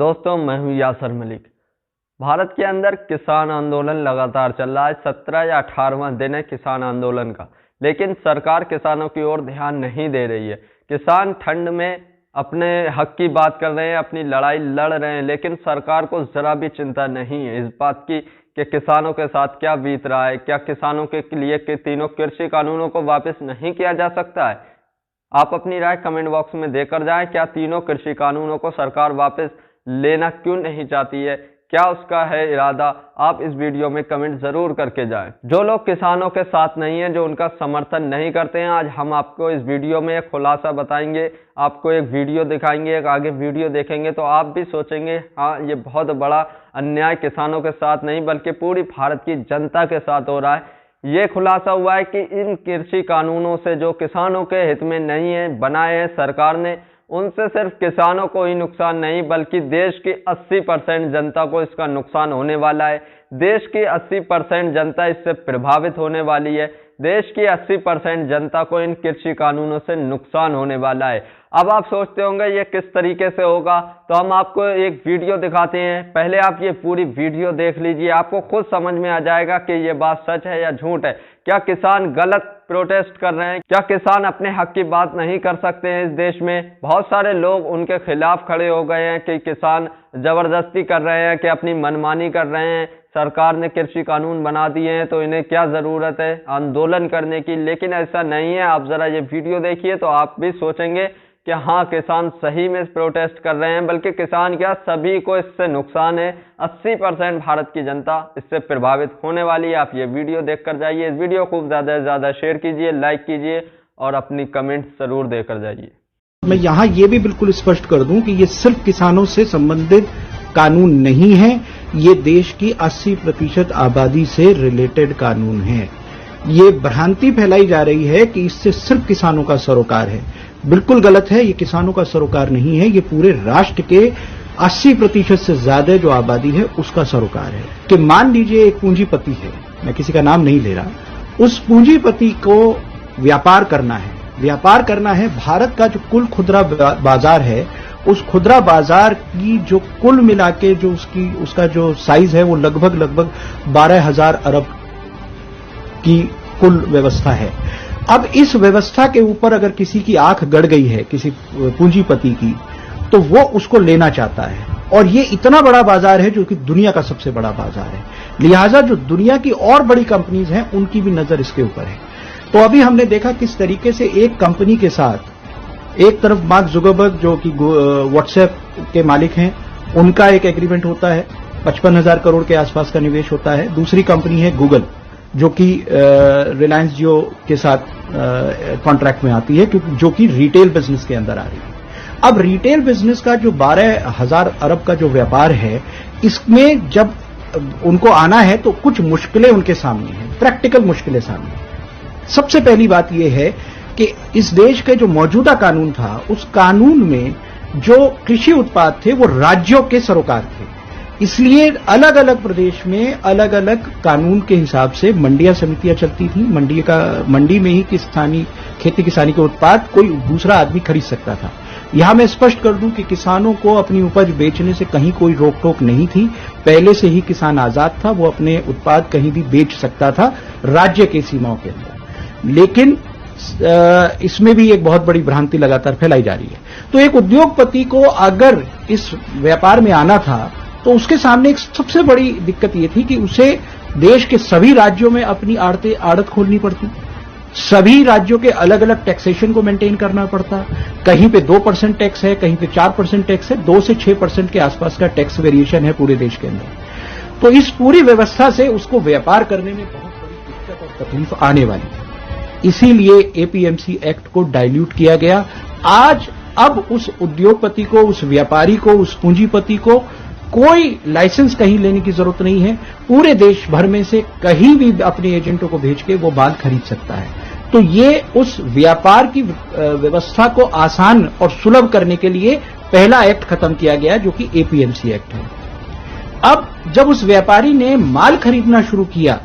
दोस्तों, मैं हूं यासर मलिक। भारत के अंदर किसान आंदोलन लगातार चल रहा है। 17 या 18वां दिन है किसान आंदोलन का, लेकिन सरकार किसानों की ओर ध्यान नहीं दे रही है। किसान ठंड में अपने हक की बात कर रहे हैं, अपनी लड़ाई लड़ रहे हैं, लेकिन सरकार को जरा भी चिंता नहीं है इस बात की कि किसानों के साथ क्या बीत रहा है। क्या किसानों के लिए कि तीनों कृषि कानूनों को वापस नहीं किया जा सकता है? आप अपनी राय कमेंट बॉक्स में देकर जाएं। क्या तीनों कृषि कानूनों को सरकार वापस लेना क्यों नहीं चाहती है? क्या उसका है इरादा? आप इस वीडियो में कमेंट जरूर करके जाएं। जो लोग किसानों के साथ नहीं हैं, जो उनका समर्थन नहीं करते हैं, आज हम आपको इस वीडियो में एक खुलासा बताएंगे, आपको एक वीडियो दिखाएंगे। एक आगे वीडियो देखेंगे तो आप भी सोचेंगे हाँ, ये बहुत बड़ा अन्याय किसानों के साथ नहीं बल्कि पूरी भारत की जनता के साथ हो रहा है। ये खुलासा हुआ है कि इन कृषि कानूनों से जो किसानों के हित में नहीं है, बनाए हैं सरकार ने, उनसे सिर्फ किसानों को ही नुकसान नहीं बल्कि देश की 80% जनता को इसका नुकसान होने वाला है। देश की 80% जनता इससे प्रभावित होने वाली है। देश की 80% जनता को इन कृषि कानूनों से नुकसान होने वाला है। अब आप सोचते होंगे ये किस तरीके से होगा, तो हम आपको एक वीडियो दिखाते हैं। पहले आप ये पूरी वीडियो देख लीजिए, आपको खुद समझ में आ जाएगा कि ये बात सच है या झूठ है। क्या किसान गलत प्रोटेस्ट कर रहे हैं? क्या किसान अपने हक की बात नहीं कर सकते हैं? इस देश में बहुत सारे लोग उनके खिलाफ खड़े हो गए हैं कि किसान जबरदस्ती कर रहे हैं, कि अपनी मनमानी कर रहे हैं। सरकार ने कृषि कानून बना दिए हैं तो इन्हें क्या जरूरत है आंदोलन करने की। लेकिन ऐसा नहीं है। आप जरा ये वीडियो देखिए तो आप भी सोचेंगे कि हाँ, किसान सही में प्रोटेस्ट कर रहे हैं, बल्कि किसान क्या, सभी को इससे नुकसान है। 80% भारत की जनता इससे प्रभावित होने वाली है। आप ये वीडियो देखकर जाइए। इस वीडियो को ज़्यादा से ज़्यादा शेयर कीजिए, लाइक कीजिए और अपनी कमेंट जरूर देकर जाइए। मैं यहाँ ये भी बिल्कुल स्पष्ट कर दूं कि ये सिर्फ किसानों से संबंधित कानून नहीं है, ये देश की 80% आबादी से रिलेटेड कानून है। ये भ्रांति फैलाई जा रही है कि इससे सिर्फ किसानों का सरोकार है। बिल्कुल गलत है। ये किसानों का सरोकार नहीं है, ये पूरे राष्ट्र के 80% से ज्यादा जो आबादी है उसका सरोकार है। कि मान लीजिए एक पूंजीपति है, मैं किसी का नाम नहीं ले रहा, उस पूंजीपति को व्यापार करना है। व्यापार करना है। भारत का जो कुल खुदरा बाजार है, उस खुदरा बाजार की जो कुल मिला के जो उसका जो साइज है वो लगभग 12,000 अरब की कुल व्यवस्था है। अब इस व्यवस्था के ऊपर अगर किसी की आंख गड़ गई है, किसी पूंजीपति की, तो वो उसको लेना चाहता है। और ये इतना बड़ा बाजार है जो कि दुनिया का सबसे बड़ा बाजार है। लिहाजा जो दुनिया की और बड़ी कंपनीज हैं उनकी भी नजर इसके ऊपर है। तो अभी हमने देखा किस तरीके से एक कंपनी के साथ एक तरफ मार्क जुकरबर्ग जो कि व्हाट्सएप के मालिक हैं, उनका एक एग्रीमेंट होता है, 55,000 करोड़ के आसपास का निवेश होता है। दूसरी कंपनी है गूगल जो कि रिलायंस जियो के साथ कॉन्ट्रैक्ट में आती है, क्योंकि जो कि रिटेल बिजनेस के अंदर आ रही है। अब रिटेल बिजनेस का जो 12,000 अरब का जो व्यापार है, इसमें जब उनको आना है तो कुछ मुश्किलें उनके सामने हैं, प्रैक्टिकल मुश्किलें सामने। सबसे पहली बात यह है कि इस देश के जो मौजूदा कानून था, उस कानून में जो कृषि उत्पाद थे वो राज्यों के सरोकार थे। इसलिए अलग अलग प्रदेश में अलग अलग कानून के हिसाब से मंडियां समितियां चलती थी। मंडी में ही खेती किसानी के उत्पाद कोई दूसरा आदमी खरीद सकता था। यहां मैं स्पष्ट कर दूं कि किसानों को अपनी उपज बेचने से कहीं कोई रोक टोक नहीं थी। पहले से ही किसान आजाद था, वो अपने उत्पाद कहीं भी बेच सकता था राज्य की सीमाओं के अंदर। लेकिन इसमें भी एक बहुत बड़ी भ्रांति लगातार फैलाई जा रही है। तो एक उद्योगपति को अगर इस व्यापार में आना था तो उसके सामने एक सबसे बड़ी दिक्कत ये थी कि उसे देश के सभी राज्यों में अपनी आड़त खोलनी पड़ती, सभी राज्यों के अलग अलग टैक्सेशन को मेंटेन करना पड़ता। कहीं पे 2% टैक्स है, कहीं पे 4% टैक्स है, 2 से 6% के आसपास का टैक्स वेरिएशन है पूरे देश के अंदर। तो इस पूरी व्यवस्था से उसको व्यापार करने में बहुत बड़ी दिक्कत और तकलीफ आने वाली है। इसीलिए एपीएमसी एक्ट को डाइल्यूट किया गया। अब उस उद्योगपति को, उस व्यापारी को, उस पूंजीपति को कोई लाइसेंस कहीं लेने की जरूरत नहीं है। पूरे देश भर में से कहीं भी अपने एजेंटों को भेज के वो माल खरीद सकता है। तो ये उस व्यापार की व्यवस्था को आसान और सुलभ करने के लिए पहला एक्ट खत्म किया गया, जो कि एपीएमसी एक्ट है। अब जब उस व्यापारी ने माल खरीदना शुरू किया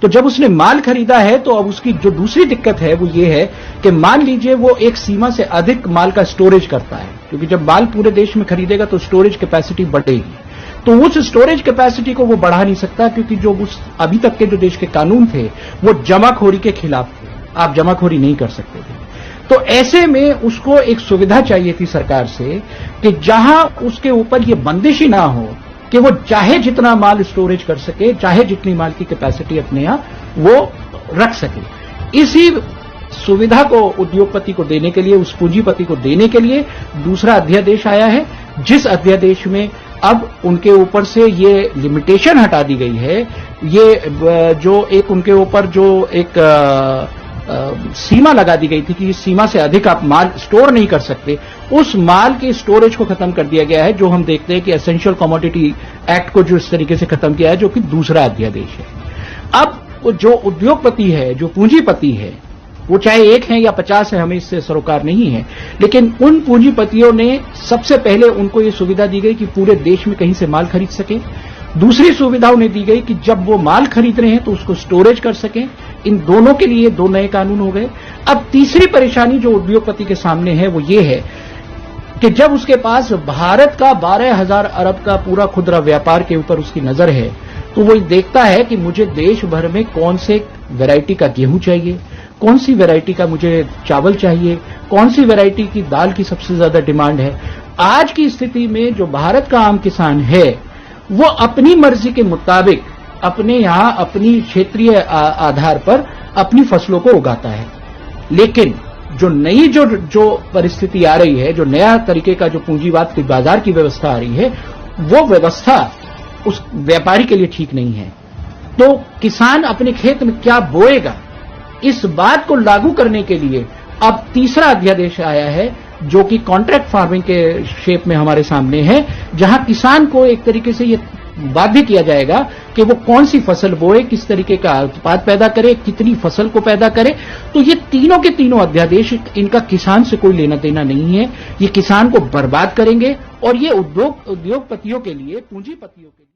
तो जब उसने माल खरीदा है तो अब उसकी जो दूसरी दिक्कत है वो ये है कि मान लीजिए वो एक सीमा से अधिक माल का स्टोरेज करता है, क्योंकि जब माल पूरे देश में खरीदेगा तो स्टोरेज कैपेसिटी बढ़ेगी, तो उस स्टोरेज कैपेसिटी को वो बढ़ा नहीं सकता, क्योंकि जो उस अभी तक के जो देश के कानून थे वो जमाखोरी के खिलाफ थे, आप जमाखोरी नहीं कर सकते थे। तो ऐसे में उसको एक सुविधा चाहिए थी सरकार से कि जहां उसके ऊपर ये बंदिश ही ना हो कि वो चाहे जितना माल स्टोरेज कर सके, चाहे जितनी माल की कैपेसिटी अपने यहां वो रख सके। इसी सुविधा को उद्योगपति को देने के लिए, उस पूंजीपति को देने के लिए दूसरा अध्यादेश आया है, जिस अध्यादेश में अब उनके ऊपर से ये लिमिटेशन हटा दी गई है, ये जो एक उनके ऊपर जो एक सीमा लगा दी गई थी कि इस सीमा से अधिक आप माल स्टोर नहीं कर सकते, उस माल के स्टोरेज को खत्म कर दिया गया है, जो हम देखते हैं कि एसेंशियल कमोडिटी एक्ट को जो इस तरीके से खत्म किया है, जो कि दूसरा अध्यादेश है। अब जो उद्योगपति है, जो पूंजीपति है, वो चाहे एक है या 50 है, हमें इससे सरोकार नहीं है, लेकिन उन पूंजीपतियों ने सबसे पहले उनको ये सुविधा दी गई कि पूरे देश में कहीं से माल खरीद सके। दूसरी सुविधा उन्हें दी गई कि जब वो माल खरीद रहे हैं तो उसको स्टोरेज कर सकें। इन दोनों के लिए दो नए कानून हो गए। अब तीसरी परेशानी जो उद्योगपति के सामने है वो ये है कि जब उसके पास भारत का 12,000 अरब का पूरा खुदरा व्यापार के ऊपर उसकी नजर है, तो वो देखता है कि मुझे देश भर में कौन से वैरायटी का गेहूं चाहिए, कौन सी वैरायटी का मुझे चावल चाहिए, कौन सी वैरायटी की दाल की सबसे ज्यादा डिमांड है। आज की स्थिति में जो भारत का आम किसान है वो अपनी मर्जी के मुताबिक अपने यहां अपनी क्षेत्रीय आधार पर अपनी फसलों को उगाता है, लेकिन जो नई जो परिस्थिति आ रही है, जो नया तरीके का जो पूंजीवाद की बाजार की व्यवस्था आ रही है, वो व्यवस्था उस व्यापारी के लिए ठीक नहीं है। तो किसान अपने खेत में क्या बोएगा, इस बात को लागू करने के लिए अब तीसरा अध्यादेश आया है, जो कि कॉन्ट्रैक्ट फार्मिंग के शेप में हमारे सामने है, जहां किसान को एक तरीके से ये बाध्य किया जाएगा कि वो कौन सी फसल बोए, किस तरीके का उत्पाद पैदा करे, कितनी फसल को पैदा करे। तो ये तीनों के तीनों अध्यादेश, इनका किसान से कोई लेना देना नहीं है, ये किसान को बर्बाद करेंगे और ये उद्योगपतियों के लिए, पूंजीपतियों के लिए